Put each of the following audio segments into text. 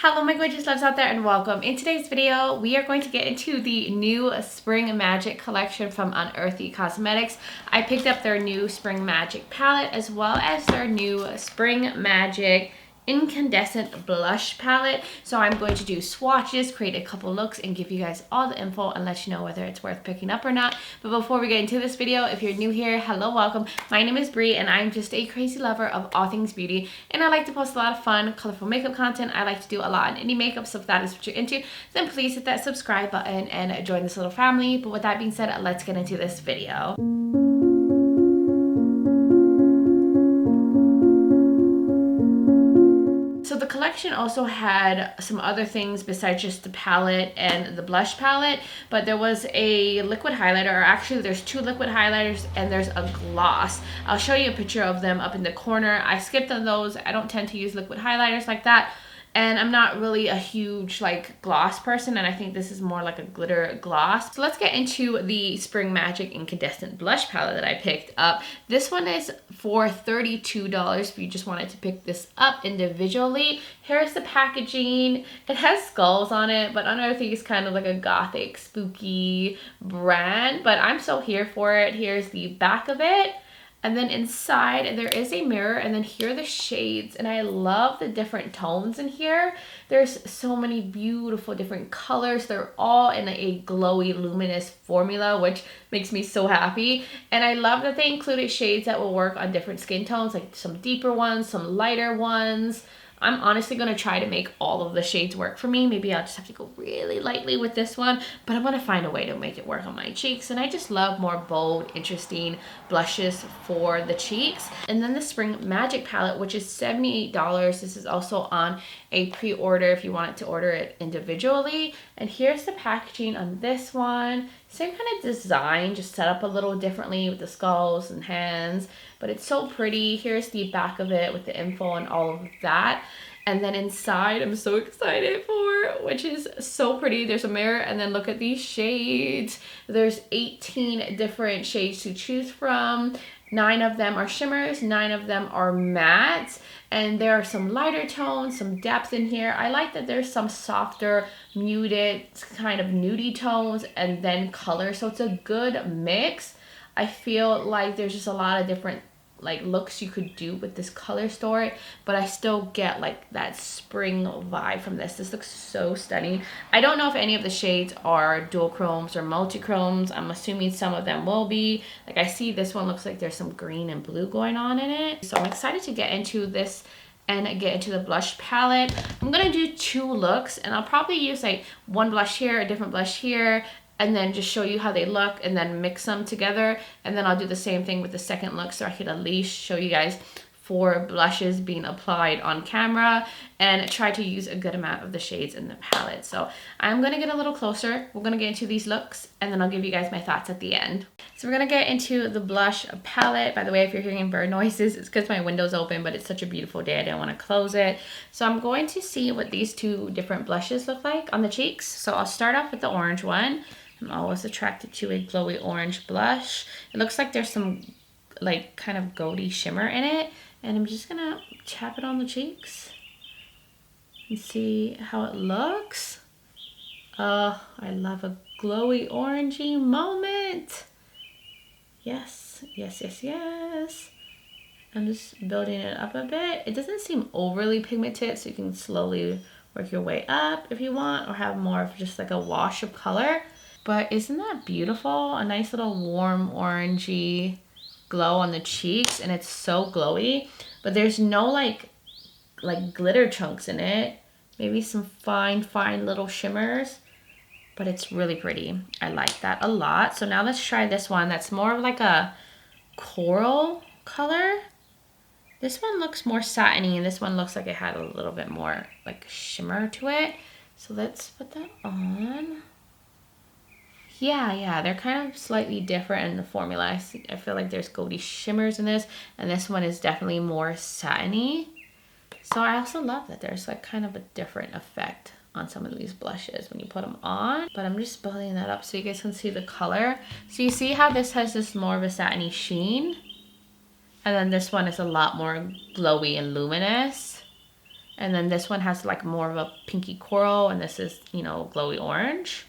Hello my gorgeous loves out there and welcome. In today's video, we are going to get into the new Spring Magic collection from Unearthly Cosmetics. I picked up their new Spring Magic palette as well as their new Spring Magic incandescent blush palette. So I'm going to do swatches, create a couple looks, and give you guys all the info and let you know whether it's worth picking up or not. But before we get into this video, if you're new here, hello, welcome. My name is Bri and I'm just a crazy lover of all things beauty, and I like to post a lot of fun, colorful makeup content. I like to do a lot in indie makeup, so if that is what you're into, then please hit that subscribe button and join this little family. But with that being said, let's get into this video. So the collection also had some other things besides just the palette and the blush palette, but there was a liquid highlighter, or actually there's two liquid highlighters and there's a gloss. I'll show you a picture of them up in the corner. I skipped on those. I don't tend to use liquid highlighters like that. And I'm not really a huge like gloss person, and I think this is more like a glitter gloss. So let's get into the Spring Magic incandescent blush palette that I picked up. This one is for $32 if you just wanted to pick this up individually. Here's the packaging. It has skulls on it, but Unearthly is kind of like a gothic, spooky brand, but I'm so here for it. Here's the back of it. And then inside there is a mirror, and then here are the shades, and I love the different tones in here. There's so many beautiful different colors. They're all in a glowy luminous formula, which makes me so happy. And I love that they included shades that will work on different skin tones, like some deeper ones, some lighter ones. I'm honestly going to try to make all of the shades work for me. Maybe I'll just have to go really lightly with this one, but I'm going to find a way to make it work on my cheeks. And I just love more bold, interesting blushes for the cheeks. And then the Spring Magic palette, which is $78. This is also on a pre-order if you wanted to order it individually. And here's the packaging on this one. Same kind of design, just set up a little differently with the skulls and hands, but it's so pretty. Here's the back of it with the info and all of that. And then inside, I'm so excited for, which is so pretty. There's a mirror, and then look at these shades. There's 18 different shades to choose from. 9 of them are shimmers, 9 of them are mattes, and there are some lighter tones, some depth in here. I like that there's some softer, muted, kind of nudie tones, and then color, so it's a good mix. I feel like there's just a lot of different like looks you could do with this color story, but I still get like that spring vibe from this. This looks so stunning. I don't know if any of the shades are dual chromes or multi-chromes. I'm assuming some of them will be. Like I see this one looks like there's some green and blue going on in it. So I'm excited to get into this and get into the blush palette. I'm gonna do 2 looks, and I'll probably use like one blush here, a different blush here, and then just show you how they look and then mix them together. And then I'll do the same thing with the second look, so I could at least show you guys 4 blushes being applied on camera and try to use a good amount of the shades in the palette. So I'm gonna get a little closer. We're gonna get into these looks, and then I'll give you guys my thoughts at the end. So we're gonna get into the blush palette. By the way, if you're hearing bird noises, it's because my window's open, but it's such a beautiful day, I didn't wanna close it. So I'm going to see what these 2 different blushes look like on the cheeks. So I'll start off with the orange one. I'm always attracted to a glowy orange blush. It looks like there's some like kind of goldy shimmer in it. And I'm just gonna tap it on the cheeks and see how it looks. Oh, I love a glowy orangey moment. Yes, yes, yes, yes. I'm just building it up a bit. It doesn't seem overly pigmented, so you can slowly work your way up if you want, or have more of just like a wash of color. But isn't that beautiful? A nice little warm orangey glow on the cheeks, and it's so glowy. But there's no like glitter chunks in it. Maybe some fine little shimmers. But it's really pretty. I like that a lot. So now let's try this one. That's more of like a coral color. This one looks more satiny, and this one looks like it had a little bit more like shimmer to it. So let's put that on. Yeah, they're kind of slightly different in the formula. I feel like there's goldy shimmers in this, and this one is definitely more satiny. So I also love that there's like kind of a different effect on some of these blushes when you put them on. But I'm just building that up so you guys can see the color. So you see how this has this more of a satiny sheen, and then this one is a lot more glowy and luminous. And then this one has like more of a pinky coral, and this is, you know, glowy orange.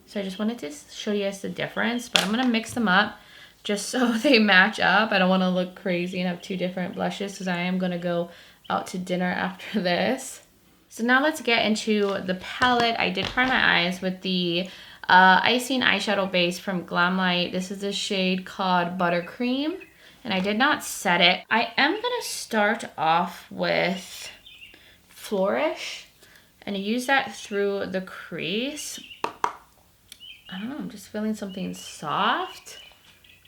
So I just wanted to show you guys the difference, but I'm gonna mix them up just so they match up. I don't wanna look crazy and have two different blushes because I am gonna go out to dinner after this. So now let's get into the palette. I did prime my eyes with the icing eyeshadow base from Glamlight. This is the shade called Buttercream, and I did not set it. I am gonna start off with Flourish and use that through the crease. I don't know, I'm just feeling something soft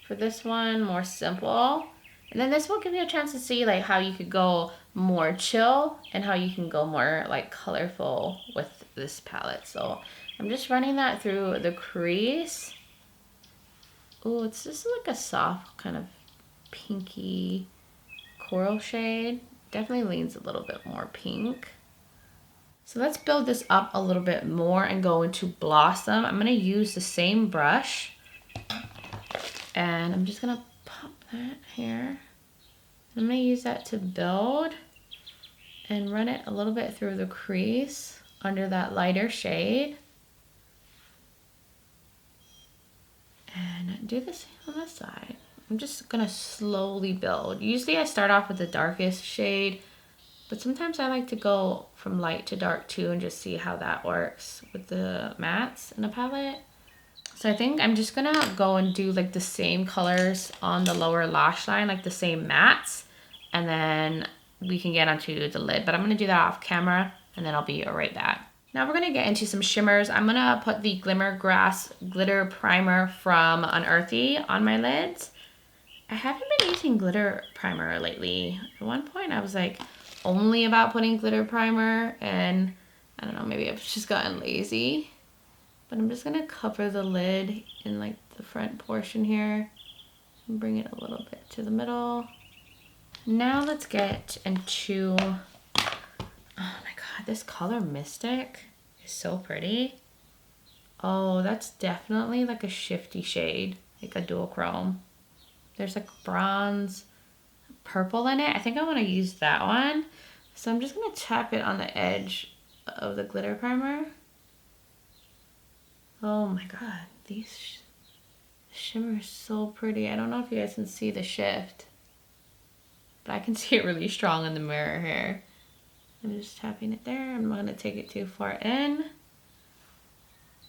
for this one, more simple. And then this will give you a chance to see like how you could go more chill and how you can go more like colorful with this palette. So I'm just running that through the crease. Oh, it's just like a soft kind of pinky coral shade. Definitely leans a little bit more pink. So let's build this up a little bit more and go into Blossom. I'm gonna use the same brush and I'm just gonna pop that here. I'm gonna use that to build and run it a little bit through the crease under that lighter shade. And do the same on this side. I'm just gonna slowly build. Usually I start off with the darkest shade, but sometimes I like to go from light to dark too and just see how that works with the mattes in a palette. So I think I'm just gonna go and do like the same colors on the lower lash line, like the same mattes, and then we can get onto the lid. But I'm gonna do that off camera and then I'll be right back. Now we're gonna get into some shimmers. I'm gonna put the Glimmer Grass Glitter Primer from Unearthly on my lids. I haven't been using glitter primer lately. At one point I was like only about putting glitter primer, and I don't know, maybe I've just gotten lazy. But I'm just gonna cover the lid in like the front portion here and bring it a little bit to the middle. Now let's get into, oh my God, this color Mystic is so pretty. Oh, that's definitely like a shifty shade, like a dual chrome. There's like bronze, purple in it. I think I wanna use that one. So I'm just gonna tap it on the edge of the glitter primer. Oh my God, these shimmer is so pretty. I don't know if you guys can see the shift, but I can see it really strong in the mirror here. I'm just tapping it there. I'm not gonna take it too far in.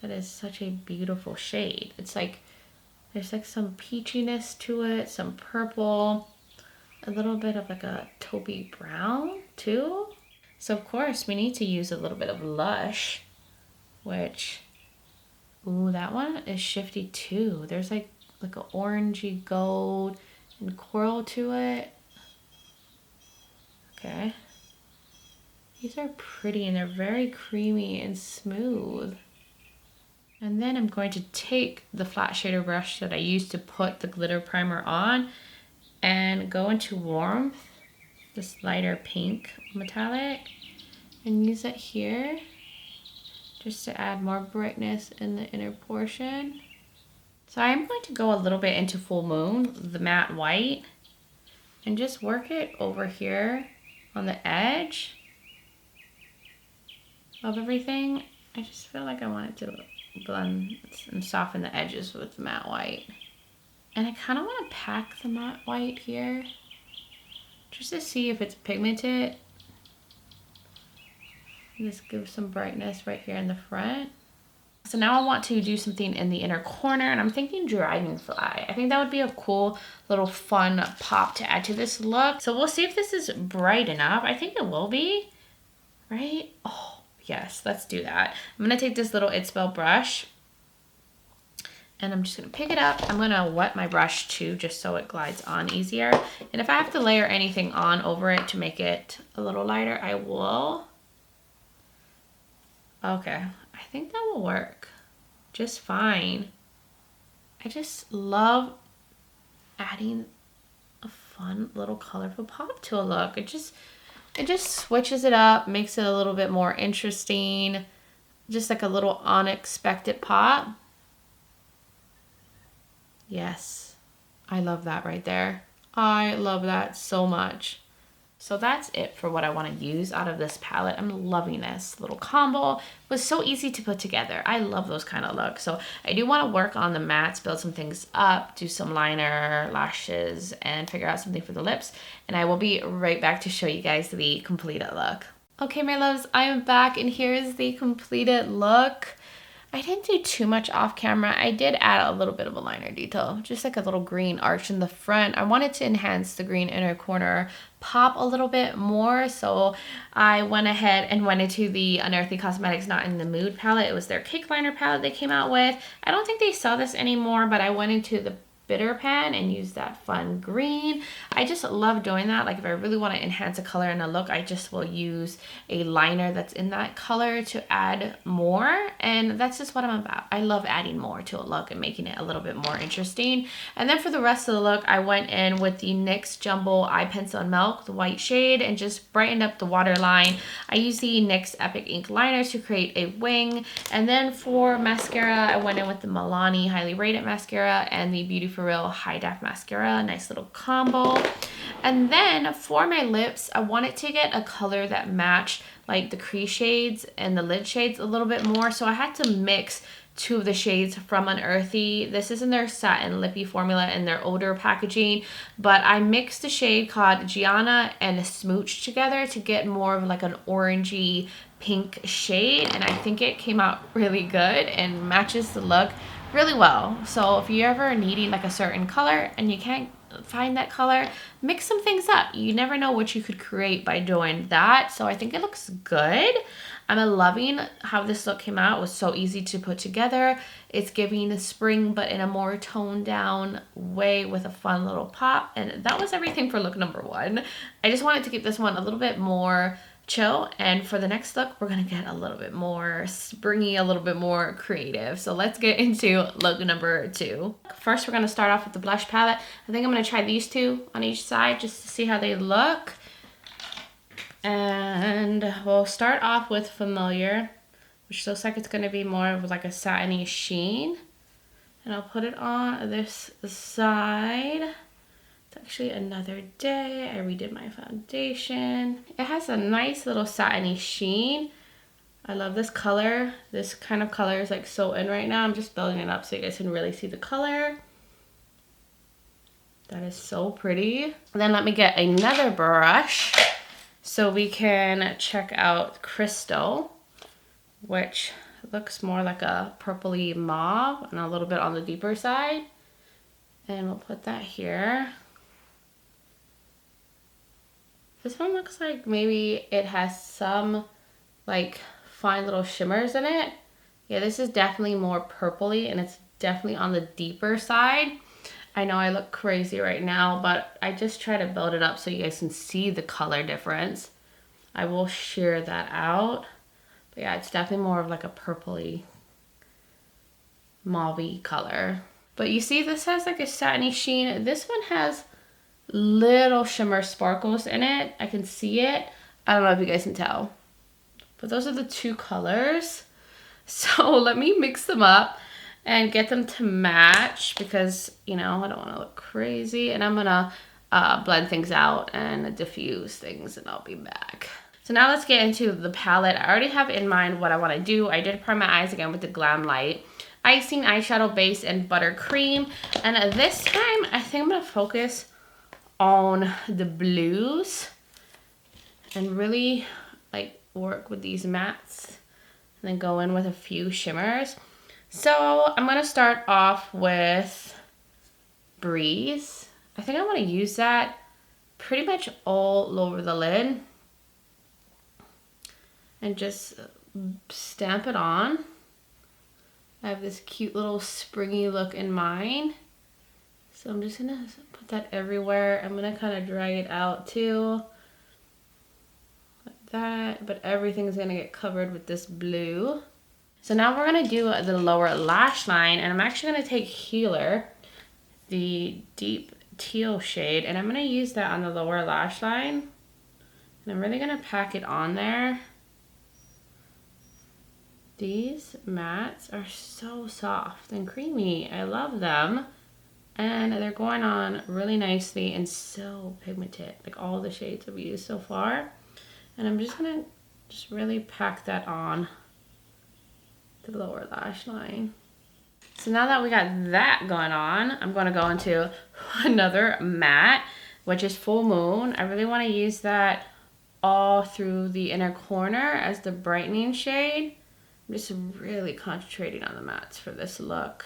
That is such a beautiful shade. It's like, there's like some peachiness to it, some purple, a little bit of like a taupey brown too. So of course we need to use a little bit of Lush, which, ooh, that one is shifty too. There's like an orangey gold and coral to it. Okay. These are pretty and they're very creamy and smooth. And then I'm going to take the flat shader brush that I used to put the glitter primer on and go into Warmth, this lighter pink metallic, and use it here just to add more brightness in the inner portion. So I'm going to go a little bit into Full Moon, the matte white, and just work it over here on the edge of everything. I just feel like I want it to blend and soften the edges with the matte white. And I kind of want to pack the matte white here just to see if it's pigmented. Just give some brightness right here in the front. So now I want to do something in the inner corner, and I'm thinking Dragonfly. I think that would be a cool little fun pop to add to this look. So we'll see if this is bright enough. I think it will be, right? Oh, yes, let's do that. I'm gonna take this little ItsBel brush and I'm just gonna pick it up. I'm gonna wet my brush too, just so it glides on easier. And if I have to layer anything on over it to make it a little lighter, I will. Okay, I think that will work just fine. I just love adding a fun little colorful pop to a look. It just switches it up, makes it a little bit more interesting, just like a little unexpected pop. Yes, I love that right there. I love that so much. So that's it for what I want to use out of this palette. I'm loving this little combo. It was so easy to put together. I love those kind of looks. So I do want to work on the mattes, build some things up, do some liner, lashes, and figure out something for the lips. And I will be right back to show you guys the completed look. Okay, my loves, I am back and here is the completed look. I didn't do too much off camera. I did add a little bit of a liner detail, just like a little green arch in the front. I wanted to enhance the green inner corner pop a little bit more, so I went ahead and went into the Unearthly Cosmetics Not in the Mood palette. It was their cake liner palette they came out with. I don't think they sell this anymore, but I went into the bitter pan and use that fun green. I just love doing that. Like if I really want to enhance a color in a look, I just will use a liner that's in that color to add more, and that's just what I'm about. I love adding more to a look and making it a little bit more interesting. And then for the rest of the look, I went in with the NYX Jumbo Eye Pencil and Milk, the white shade, and just brightened up the waterline. I used the NYX Epic Ink liner to create a wing, and then for mascara, I went in with the Milani Highly Rated mascara and the Beauty For Real High Def mascara. Nice little combo. And then for my lips, I wanted to get a color that matched like the crease shades and the lid shades a little bit more, so I had to mix two of the shades from Unearthly. This is in their satin lippy formula in their older packaging, but I mixed the shade called Gianna and Smooch together to get more of like an orangey pink shade, and I think it came out really good and matches the look really well. So if you're ever needing like a certain color and you can't find that color, mix some things up. You never know what you could create by doing that. So I think it looks good. I'm loving how this look came out. It was so easy to put together. It's giving the spring but in a more toned down way with a fun little pop. And that was everything for look number one. I just wanted to keep this one a little bit more chill, and for the next look we're gonna get a little bit more springy, a little bit more creative. So let's get into look number two. First we're gonna start off with the blush palette. I think I'm gonna try these two on each side just to see how they look, and we'll start off with Familiar, which looks like it's gonna be more of like a satiny sheen, and I'll put it on this side. It's actually Another Day. I redid my foundation. It has a nice little satiny sheen. I love this color. This kind of color is like so in right now. I'm just building it up so you guys can really see the color. That is so pretty. And then let me get another brush so we can check out Crystal, which looks more like a purpley mauve and a little bit on the deeper side. And we'll put that here. This one looks like maybe it has some like fine little shimmers in it. Yeah, this is definitely more purpley and it's definitely on the deeper side. I know I look crazy right now, but I just try to build it up so you guys can see the color difference. I will share that out. But yeah, it's definitely more of like a purpley mauve-y color. But you see this has like a satiny sheen. This one has little shimmer sparkles in it. I can see it. I don't know if you guys can tell, but those are the two colors. So let me mix them up and get them to match because, you know, I don't want to look crazy, and I'm gonna blend things out and diffuse things, and I'll be back. So now let's get into the palette. I already have in mind what I want to do. I did prime my eyes again with the Glam Light Icing Eyeshadow Base in Buttercream, and this time I think I'm gonna focus on the blues and really like work with these mattes and then go in with a few shimmers. So I'm gonna start off with Breeze. I think I want to use that pretty much all over the lid and just stamp it on. I have this cute little springy look in mind. So I'm just gonna put that everywhere. I'm gonna kind of drag it out too, like that, but everything's gonna get covered with this blue. So now we're gonna do the lower lash line, and I'm actually gonna take Healer, the deep teal shade, and I'm gonna use that on the lower lash line. And I'm really gonna pack it on there. These mattes are so soft and creamy. I love them. And they're going on really nicely and so pigmented, like all the shades I've used so far. And I'm just gonna really pack that on the lower lash line. So now that we got that going on, I'm gonna go into another matte, which is Full Moon. I really wanna use that all through the inner corner as the brightening shade. I'm just really concentrating on the mattes for this look.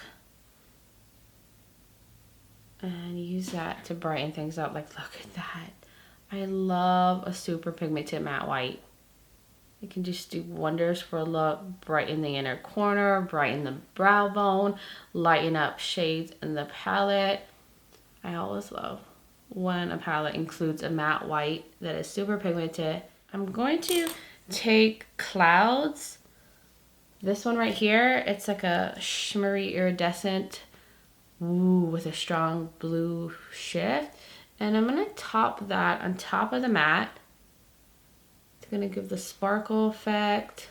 And use that to brighten things up. Like, look at that. I love a super pigmented matte white. It can just do wonders for a look. Brighten the inner corner, brighten the brow bone, lighten up shades in the palette. I always love when a palette includes a matte white that is super pigmented. I'm going to take Clouds. This one right here, it's like a shimmery iridescent, with a strong blue shift. And I'm gonna top that on top of the matte. It's gonna give the sparkle effect.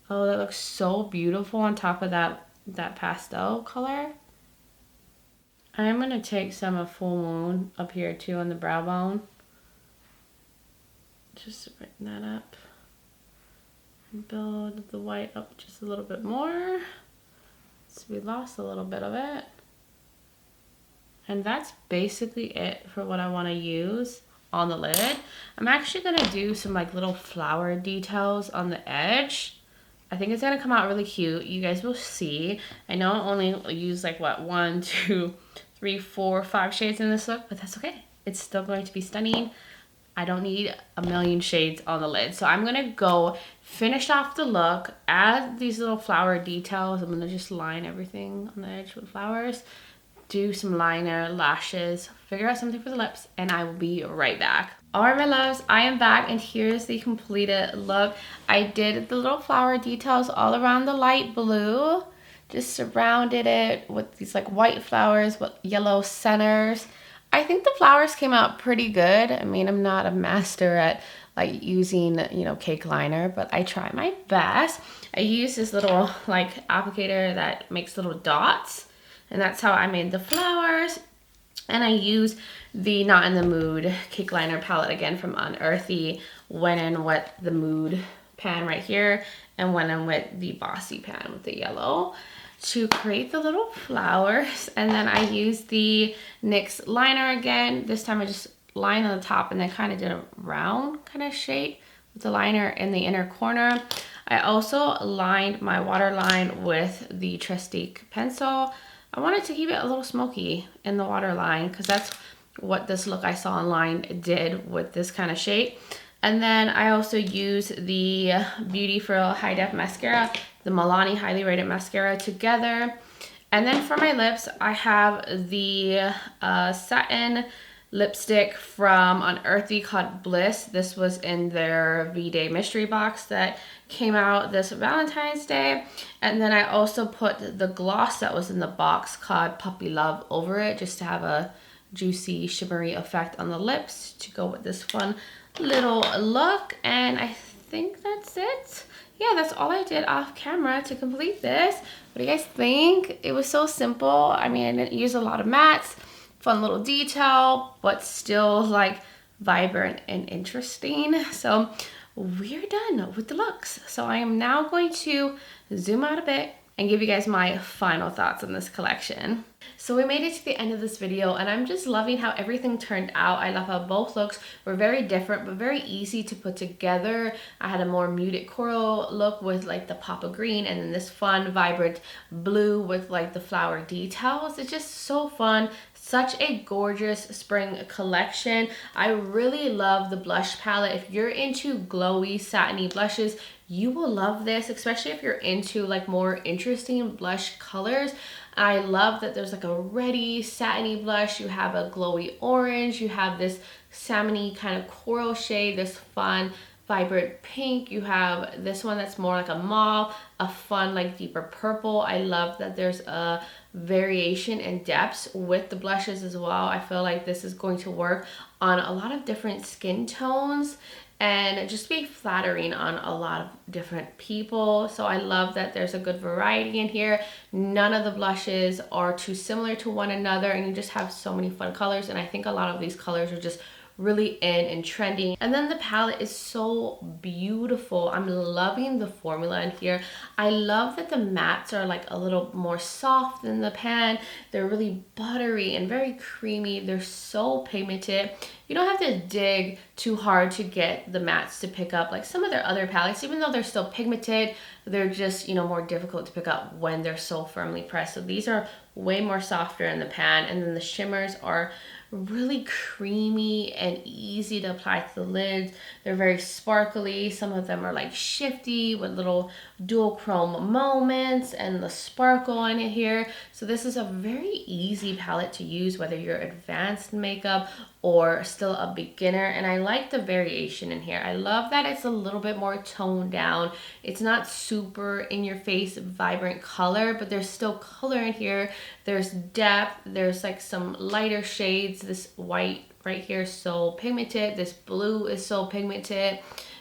Oh, that looks so beautiful on top of that pastel color. I'm gonna take some of Full Moon up here too on the brow bone. Just to brighten that up. And build the white up just a little bit more. So we lost a little bit of it. And that's basically it for what I want to use on the lid. I'm actually going to do some like little flower details on the edge. I think it's going to come out really cute. You guys will see. I know I only use like what, 1, 2, 3, 4, 5 shades in this look, but that's okay. It's still going to be stunning. I don't need a million shades on the lid. So I'm gonna go finish off the look, add these little flower details. I'm gonna just line everything on the edge with flowers, do some liner, lashes, figure out something for the lips, and I will be right back. All right, my loves, I am back, and here's the completed look. I did the little flower details all around the light blue, just surrounded it with these like white flowers with yellow centers. I think the flowers came out pretty good. I mean, I'm not a master at like using, you know, cake liner, but I try my best. I use this little like applicator that makes little dots, and that's how I made the flowers. And I use the Not in the Mood cake liner palette again from Unearthly. Went in with the Mooed pan right here, and went in with the Bossy pan with the yellow to create the little flowers. And then I used the NYX liner again. This time I just lined on the top and then kind of did a round kind of shape with the liner in the inner corner. I also lined my waterline with the Trestique pencil. I wanted to keep it a little smoky in the waterline because that's what this look I saw online did with this kind of shape. And then I also use the Beauty for High Def Mascara, the Milani Highly Rated Mascara together. And then for my lips, I have the satin lipstick from Unearthly called Bliss. This was in their V-Day mystery box that came out this Valentine's Day. And then I also put the gloss that was in the box called Puppy Love over it, just to have a juicy, shimmery effect on the lips to go with this fun little look. And I think that's it. Yeah, that's all I did off camera to complete this. What do you guys think? It was so simple. I mean, I didn't use a lot of mattes, fun little detail, but still like vibrant and interesting. So we're done with the looks. So I am now going to zoom out a bit and give you guys my final thoughts on this collection. So we made it to the end of this video, and I'm just loving how everything turned out. I love how both looks were very different but very easy to put together. I had a more muted coral look with like the pop of green, and then this fun vibrant blue with like the flower details. It's just so fun. Such a gorgeous spring collection. I really love the blush palette. If you're into glowy satiny blushes, you will love this, especially if you're into like more interesting blush colors. I love that there's like a reddy satiny blush. You have a glowy orange. You have this salmony kind of coral shade, this fun vibrant pink. You have this one that's more like a mauve, a fun like deeper purple. I love that there's a variation in depths with the blushes as well. I feel like this is going to work on a lot of different skin tones. and just be flattering on a lot of different people. So I love that there's a good variety in here. None of the blushes are too similar to one another, and you just have so many fun colors, and I think a lot of these colors are just really in and trending. And then the palette is so beautiful. I'm loving the formula in here. I love that the mattes are like a little more soft than the pan. They're really buttery and very creamy. They're so pigmented. You don't have to dig too hard to get the mattes to pick up like some of their other palettes. Even though they're still pigmented, they're just, you know, more difficult to pick up when they're so firmly pressed. So these are way more softer in the pan, and then the shimmers are really creamy and easy to apply to the lids. They're very sparkly. Some of them are like shifty with little dual chrome moments and the sparkle in it here. So this is a very easy palette to use whether you're advanced makeup or still a beginner. And I like the variation in here. I love that it's a little bit more toned down. It's not super in your face vibrant color, but there's still color in here. There's depth. There's like some lighter shades. This white right here is so pigmented. This blue is so pigmented.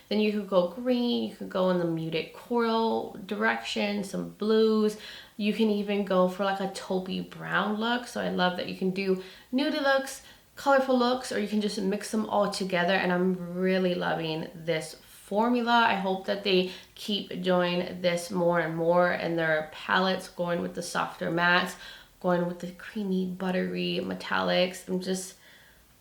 Then you could go green, you could go in the muted coral direction, some blues. You can even go for like a taupey brown look. So I love that you can do nudie looks, colorful looks, or you can just mix them all together. And I'm really loving this formula. I hope that they keep doing this more and more, and their palettes going with the softer mattes, going with the creamy, buttery metallics. I'm just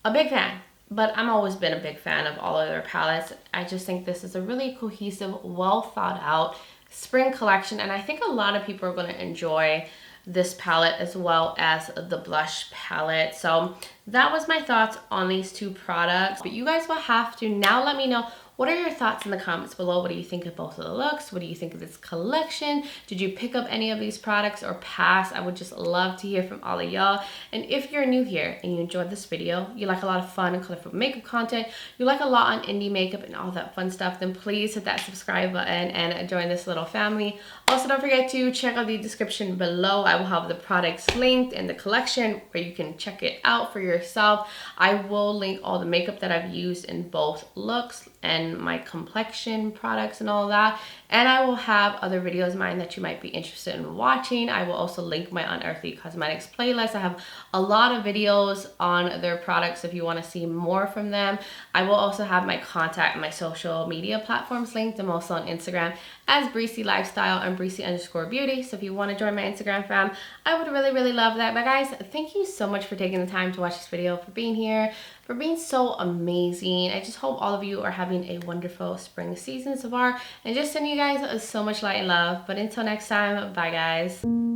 a big fan. But I'm always been a big fan of all of their palettes. I just think this is a really cohesive, well thought out spring collection. And I think a lot of people are going to enjoy this palette as well as the blush palette. So that was my thoughts on these two products. But you guys will have to now let me know, what are your thoughts in the comments below? What do you think of both of the looks? What do you think of this collection? Did you pick up any of these products or pass? I would just love to hear from all of y'all. And if you're new here and you enjoyed this video, you like a lot of fun and colorful makeup content, you like a lot on indie makeup and all that fun stuff, then please hit that subscribe button and join this little family. Also, don't forget to check out the description below. I will have the products linked in the collection where you can check it out for yourself. I will link all the makeup that I've used in both looks and my complexion products and all that. And I will have other videos of mine that you might be interested in watching. I will also link my Unearthly Cosmetics playlist. I have a lot of videos on their products if you want to see more from them. I will also have my contact and my social media platforms linked. I'm also on Instagram as Breezy Lifestyle and Breezy_Beauty. So if you want to join my Instagram fam, I would really, really love that. But guys, thank you so much for taking the time to watch this video, for being here, for being so amazing. I just hope all of you are having a wonderful spring season so far, and just sending you guys so much light and love. But until next time, bye guys.